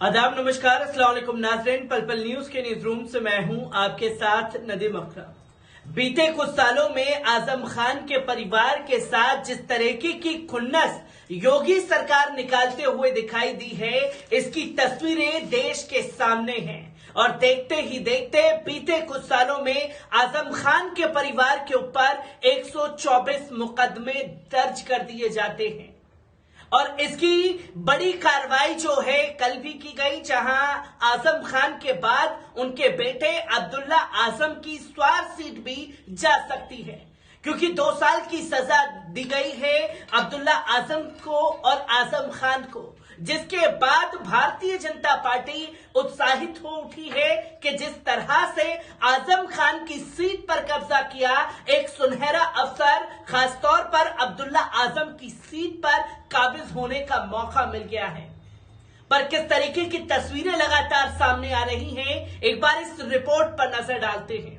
आदाब, नमस्कार, अस्सलाम वालेकुम नाज़रीन। पल पल न्यूज के न्यूज रूम से मैं हूं आपके साथ नदीम अकरम। बीते कुछ सालों में आजम खान के परिवार के साथ जिस तरीके की खुन्नस योगी सरकार निकालते हुए दिखाई दी है, इसकी तस्वीरें देश के सामने हैं। और देखते ही देखते बीते कुछ सालों में आजम खान के परिवार के ऊपर 124 मुकदमे दर्ज कर दिए जाते हैं। और इसकी बड़ी कार्रवाई जो है कल भी की गई, जहां आजम खान के बाद उनके बेटे अब्दुल्ला आजम की स्वार सीट भी जा सकती है, क्योंकि 2 साल की सजा दी गई है अब्दुल्ला आजम को और आजम खान को, जिसके बाद भारतीय जनता पार्टी उत्साहित हो उठी है कि जिस तरह से आजम खान की सीट पर कब्जा किया, एक सुनहरा अवसर खासतौर पर अब्दुल्ला आजम की सीट पर काबिज होने का मौका मिल गया है। पर किस तरीके की तस्वीरें लगातार सामने आ रही हैं, एक बार इस रिपोर्ट पर नजर डालते हैं।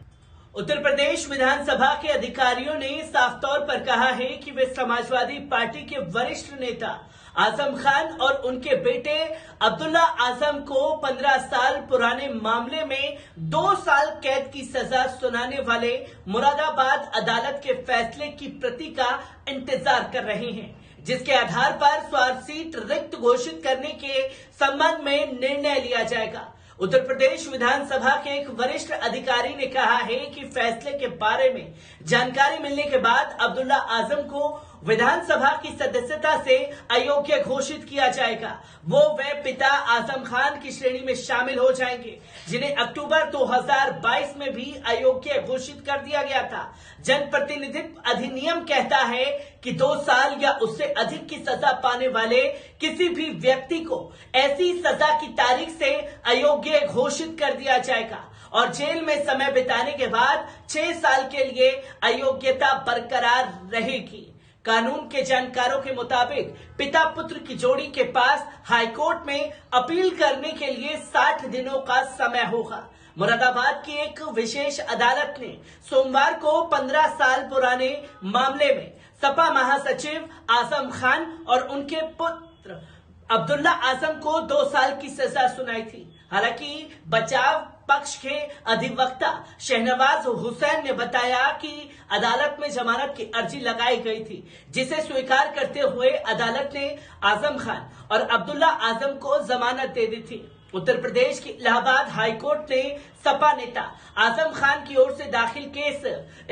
उत्तर प्रदेश विधानसभा के अधिकारियों ने साफ तौर पर कहा है कि वे समाजवादी पार्टी के वरिष्ठ नेता आजम खान और उनके बेटे अब्दुल्ला आजम को 15 साल पुराने मामले में 2 साल कैद की सजा सुनाने वाले मुरादाबाद अदालत के फैसले की प्रति का इंतजार कर रहे हैं, जिसके आधार पर स्वार सीट रिक्त घोषित करने के संबंध में निर्णय लिया जाएगा। उत्तर प्रदेश विधानसभा के एक वरिष्ठ अधिकारी ने कहा है कि फैसले के बारे में जानकारी मिलने के बाद अब्दुल्ला आजम को विधानसभा की सदस्यता से अयोग्य घोषित किया जाएगा। वो पिता आजम खान की श्रेणी में शामिल हो जाएंगे, जिन्हें अक्टूबर 2022 में भी अयोग्य घोषित कर दिया गया था। जनप्रतिनिधित्व अधिनियम कहता है कि 2 साल या उससे अधिक की सजा पाने वाले किसी भी व्यक्ति को ऐसी सजा की तारीख से अयोग्य घोषित कर दिया जाएगा और जेल में समय बिताने के बाद 6 साल के लिए अयोग्यता बरकरार रहेगी। कानून के जानकारों के मुताबिक पिता पुत्र की जोड़ी के पास हाईकोर्ट में अपील करने के लिए 60 दिनों का समय होगा। मुरादाबाद की एक विशेष अदालत ने सोमवार को 15 साल पुराने मामले में सपा महासचिव आजम खान और उनके पुत्र अब्दुल्ला आजम को 2 साल की सजा सुनाई थी। हालांकि बचाव पक्ष के अधिवक्ता शहनवाज हुसैन ने बताया कि अदालत में जमानत की अर्जी लगाई गई थी, जिसे स्वीकार करते हुए अदालत ने आजम खान और अब्दुल्ला आजम को जमानत दे दी थी। उत्तर प्रदेश की इलाहाबाद हाईकोर्ट ने सपा नेता आजम खान की ओर से दाखिल केस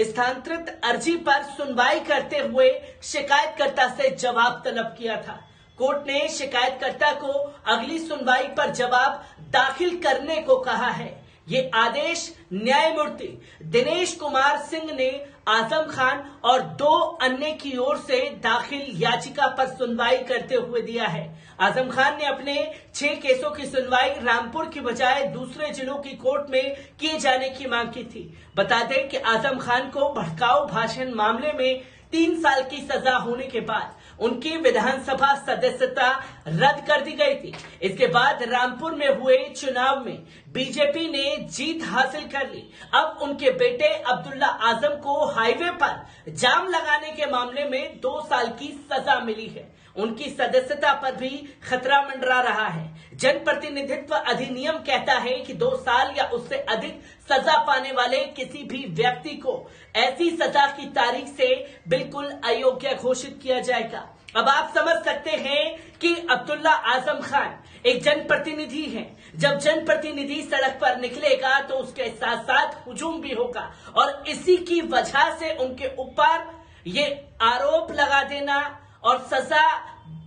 स्थानांतरित अर्जी पर सुनवाई करते हुए शिकायतकर्ता से जवाब तलब किया था। कोर्ट ने शिकायतकर्ता को अगली सुनवाई पर जवाब दाखिल करने को कहा है। ये आदेश न्यायमूर्ति दिनेश कुमार सिंह ने आजम खान और 2 अन्य की ओर से दाखिल याचिका पर सुनवाई करते हुए दिया है। आजम खान ने अपने 6 केसों की सुनवाई रामपुर की बजाय दूसरे जिलों की कोर्ट में किए जाने की मांग की थी। बता दें कि आजम खान को भड़काऊ भाषण मामले में 3 साल की सजा होने के बाद उनकी विधानसभा सदस्यता रद्द कर दी गई थी। इसके बाद रामपुर में हुए चुनाव में बीजेपी ने जीत हासिल कर ली। अब उनके बेटे अब्दुल्ला आजम को हाईवे पर जाम लगाने के मामले में 2 साल की सजा मिली है। उनकी सदस्यता पर भी खतरा मंडरा रहा है। जनप्रतिनिधित्व अधिनियम कहता है कि 2 साल या उससे अधिक सजा पाने वाले किसी भी व्यक्ति को ऐसी सजा की तारीख से बिल्कुल अयोग्य घोषित किया जाएगा। अब आप समझ सकते हैं कि अब्दुल्ला आजम खान एक जनप्रतिनिधि हैं। जब जनप्रतिनिधि सड़क पर निकलेगा तो उसके साथ साथ हुजूम भी होगा, और इसी की वजह से उनके ऊपर ये आरोप लगा देना और सजा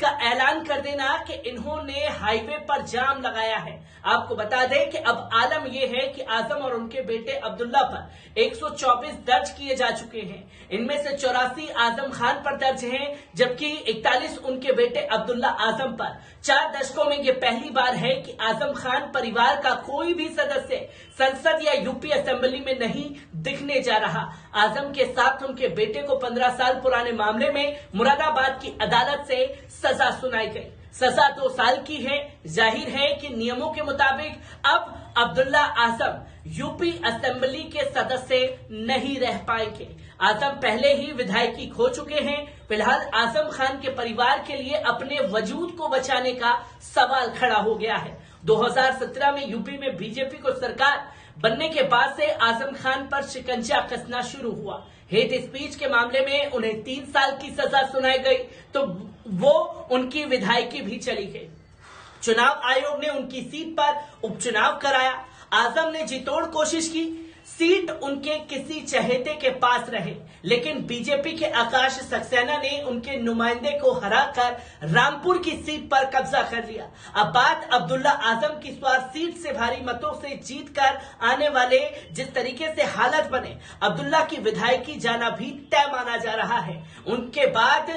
का ऐलान कर देना कि इन्होंने हाईवे पर जाम लगाया है। आपको बता दें कि अब आलम यह है कि आजम और उनके बेटे अब्दुल्ला पर 124 दर्ज किए जा चुके हैं। इनमें से 84 आजम खान पर दर्ज हैं, जबकि 41 उनके बेटे अब्दुल्ला आजम पर। 4 दशकों में यह पहली बार है कि आजम खान परिवार का कोई भी सदस्य संसद या यूपी असेंबली में नहीं दिखने जा रहा। आजम के साथ उनके बेटे को 15 साल पुराने मामले में मुरादाबाद की अदालत से सजा सुनाई गई। सजा 2 साल की है। जाहिर है कि नियमों के मुताबिक अब अब्दुल्ला आजम यूपी असेंबली के सदस्य नहीं रह पाएंगे। आजम पहले ही विधायकी खो चुके हैं। फिलहाल आजम खान के परिवार के लिए अपने वजूद को बचाने का सवाल खड़ा हो गया है। 2017 में यूपी में बीजेपी को सरकार बनने के बाद से आजम खान पर शिकंजा कसना शुरू हुआ। हेट स्पीच के मामले में उन्हें 3 साल की सजा सुनाई गई तो वो उनकी विधायकी भी चली गई। चुनाव आयोग ने उनकी सीट पर उपचुनाव कराया। आजम ने जीतोड़ कोशिश की, सीट उनके किसी चहेते के पास रहे, लेकिन बीजेपी के आकाश सक्सेना ने उनके नुमाइंदे को हराकर रामपुर की सीट पर कब्जा कर लिया। अब बात अब्दुल्ला आजम की स्वार सीट से भारी मतों से जीतकर आने वाले जिस तरीके से हालत बने, अब्दुल्ला की विधायकी जाना भी तय माना जा रहा है। उनके बाद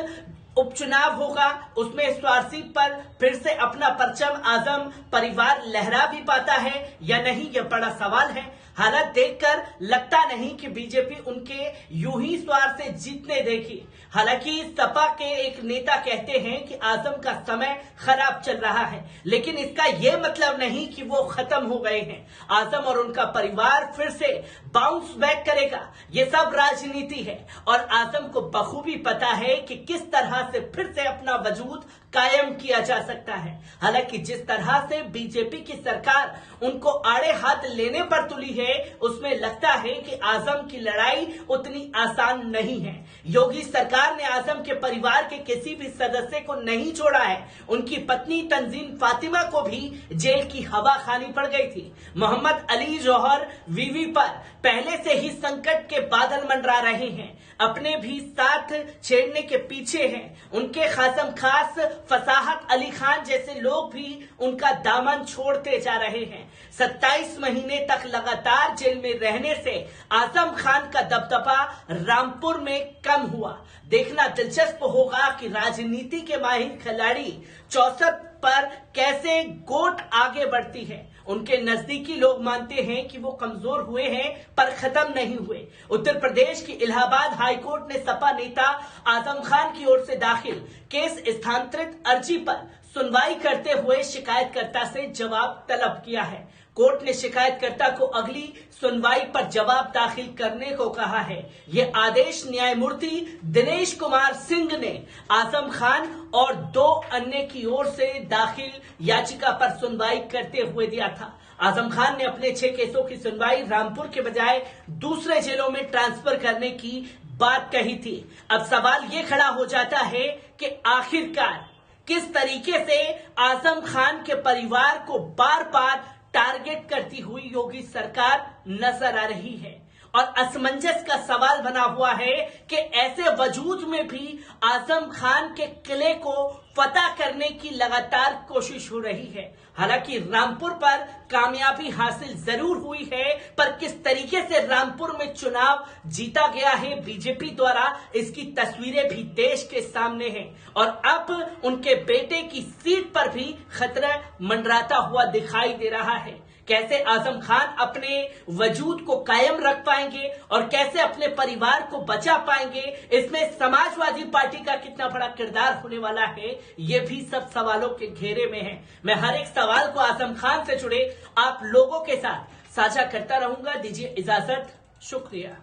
उपचुनाव होगा, उसमें स्वार सीट पर फिर से अपना परचम आजम परिवार लहरा भी पाता है या नहीं, यह बड़ा सवाल है। हालत देखकर लगता नहीं कि बीजेपी उनके यूं ही स्वार से जीतने देगी। हालांकि सपा के एक नेता कहते हैं कि आजम का समय खराब चल रहा है, लेकिन इसका यह मतलब नहीं कि वो खत्म हो गए हैं। आजम और उनका परिवार फिर से बाउंस बैक करेगा। ये सब राजनीति है और आजम को बखूबी पता है कि किस तरह से फिर से अपना वजूद कायम किया जा सकता है। हालांकि जिस तरह से बीजेपी की सरकार उनको आड़े हाथ लेने पर तुली है, उसमें लगता है कि आजम की लड़ाई उतनी आसान नहीं है। योगी सरकार ने आजम के परिवार के किसी भी सदस्य को नहीं छोड़ा है। उनकी पत्नी तंजीम फातिमा को भी जेल की हवा खानी पड़ गई थी। मोहम्मद अली जौहर वीवी पर पहले से ही संकट के बादल मंडरा रहे हैं, अपने भी साथ छेड़ने के पीछे हैं। उनके खासम खास फसाहत अली खान जैसे लोग भी उनका दामन छोड़ते जा रहे हैं। 27 महीने तक लगातार जेल में रहने से आजम खान का दबदबा रामपुर में कम हुआ। देखना दिलचस्प होगा कि राजनीति के माहिर खिलाड़ी 64 पर कैसे गोट आगे बढ़ती है। उनके नजदीकी लोग मानते हैं कि वो कमजोर हुए हैं पर खत्म नहीं हुए। उत्तर प्रदेश की इलाहाबाद हाईकोर्ट ने सपा नेता आजम खान की ओर से दाखिल केस स्थानांतरित अर्जी पर सुनवाई करते हुए शिकायतकर्ता से जवाब तलब किया है। कोर्ट ने शिकायतकर्ता को अगली सुनवाई पर जवाब दाखिल करने को कहा है। ये आदेश न्यायमूर्ति दिनेश कुमार सिंह ने आजम खान और 2 अन्य की ओर से दाखिल याचिका पर सुनवाई करते हुए दिया था। आजम खान ने अपने 6 केसों की सुनवाई रामपुर के बजाय दूसरे जेलों में ट्रांसफर करने की बात कही थी। अब सवाल ये खड़ा हो जाता है कि आखिरकार किस तरीके से आजम खान के परिवार को बार बार टारगेट करती हुई योगी सरकार नजर आ रही है और असमंजस का सवाल बना हुआ है कि ऐसे वजूद में भी आजम खान के किले को फतह करने की लगातार कोशिश हो रही है। हालांकि रामपुर पर कामयाबी हासिल जरूर हुई है, पर किस तरीके से रामपुर में चुनाव जीता गया है बीजेपी द्वारा, इसकी तस्वीरें भी देश के सामने हैं और अब उनके बेटे की सीट पर भी खतरा मंडराता हुआ दिखाई दे रहा है। कैसे आजम खान अपने वजूद को कायम रख पाएंगे और कैसे अपने परिवार को बचा पाएंगे, इसमें समाजवादी पार्टी का कितना बड़ा किरदार होने वाला है, ये भी सब सवालों के घेरे में है। मैं हर एक सवाल को आजम खान से जुड़े आप लोगों के साथ साझा करता रहूंगा। दीजिए इजाजत, शुक्रिया।